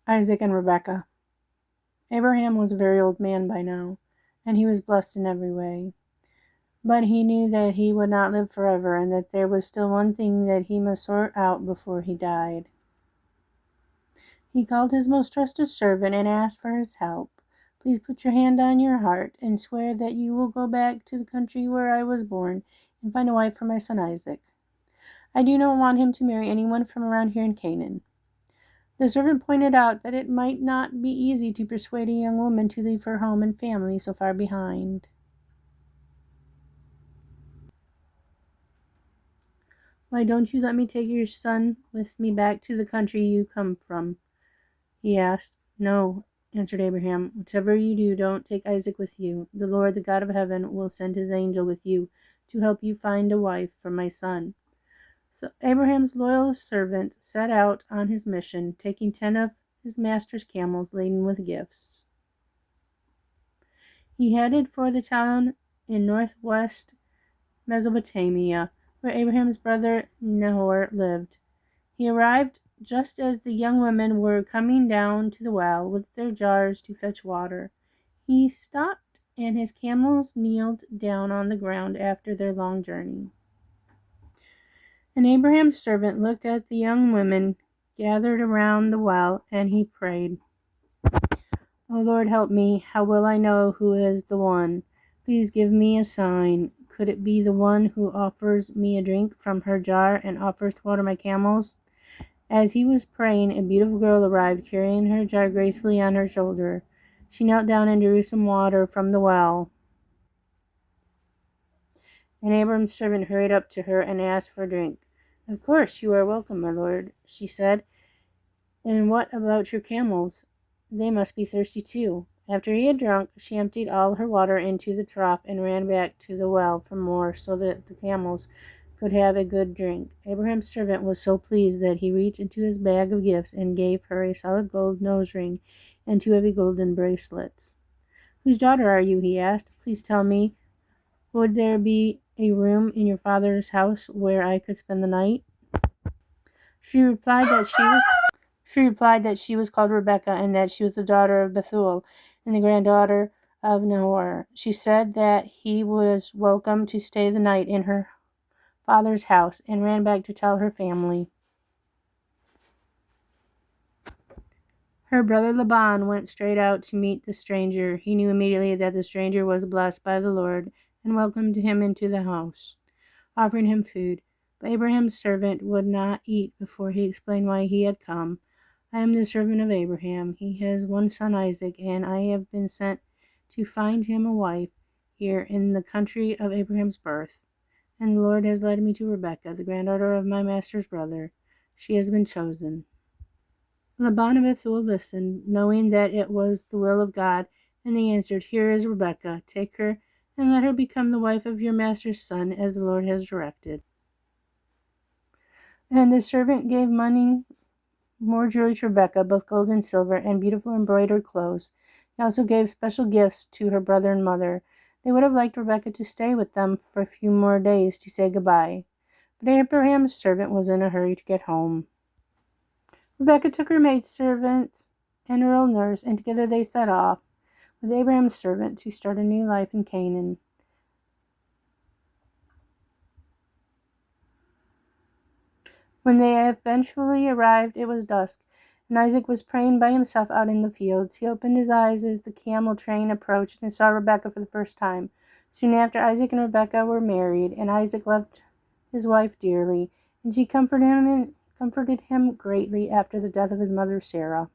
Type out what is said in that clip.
Isaac and Rebekah. Abraham was a very old man by now, and he was blessed in every way. But he knew that he would not live forever, and that there was still one thing that he must sort out before he died. He called his most trusted servant and asked for his help. Please put your hand on your heart and swear that you will go back to the country where I was born and find a wife for my son Isaac. I do not want him to marry anyone from around here in Canaan. The servant pointed out that it might not be easy to persuade a young woman to leave her home and family so far behind. Why don't you let me take your son with me back to the country you come from? He asked. No, answered Abraham. Whatever you do, don't take Isaac with you. The Lord, the God of heaven, will send his angel with you to help you find a wife for my son. So Abraham's loyal servant set out on his mission, taking 10 of his master's camels laden with gifts. He headed for the town in northwest Mesopotamia, where Abraham's brother Nahor lived. He arrived just as the young women were coming down to the well with their jars to fetch water. He stopped, and his camels kneeled down on the ground after their long journey. And Abraham's servant looked at the young women gathered around the well, and he prayed, "O Lord, help me. How will I know who is the one? Please give me a sign. Could it be the one who offers me a drink from her jar and offers to water my camels?" As he was praying, a beautiful girl arrived, carrying her jar gracefully on her shoulder. She knelt down and drew some water from the well. And Abram's servant hurried up to her and asked for a drink. "Of course, you are welcome, my lord," she said. "And what about your camels? They must be thirsty too." After he had drunk, she emptied all her water into the trough and ran back to the well for more so that the camels could have a good drink. Abraham's servant was so pleased that he reached into his bag of gifts and gave her a solid gold nose ring and 2 heavy golden bracelets. "Whose daughter are you?" he asked. "Please tell me, would there be a room in your father's house where I could spend the night?" She replied that she was called Rebekah, and that she was the daughter of Bethuel and the granddaughter of Nahor. She said that he was welcome to stay the night in her father's house, and ran back to tell her family. Her brother Laban went straight out to meet the stranger. He knew immediately that the stranger was blessed by the Lord, and welcomed him into the house, offering him food. But Abraham's servant would not eat before he explained why he had come. "I am the servant of Abraham. He has one son, Isaac, and I have been sent to find him a wife here in the country of Abraham's birth. And the Lord has led me to Rebekah, the granddaughter of my master's brother. She has been chosen." Laban and Bethuel listened, knowing that it was the will of God, and they answered, "Here is Rebekah. Take her and let her become the wife of your master's son, as the Lord has directed." And the servant gave more jewelry to Rebekah, both gold and silver, and beautiful embroidered clothes. He also gave special gifts to her brother and mother. They would have liked Rebekah to stay with them for a few more days to say goodbye, but Abraham's servant was in a hurry to get home. Rebekah took her maidservants and her old nurse, and together they set off with Abraham's servant to start a new life in Canaan. When they eventually arrived, it was dusk, and Isaac was praying by himself out in the fields. He opened his eyes as the camel train approached and saw Rebekah for the first time. Soon after, Isaac and Rebekah were married, and Isaac loved his wife dearly, and she comforted him greatly after the death of his mother Sarah.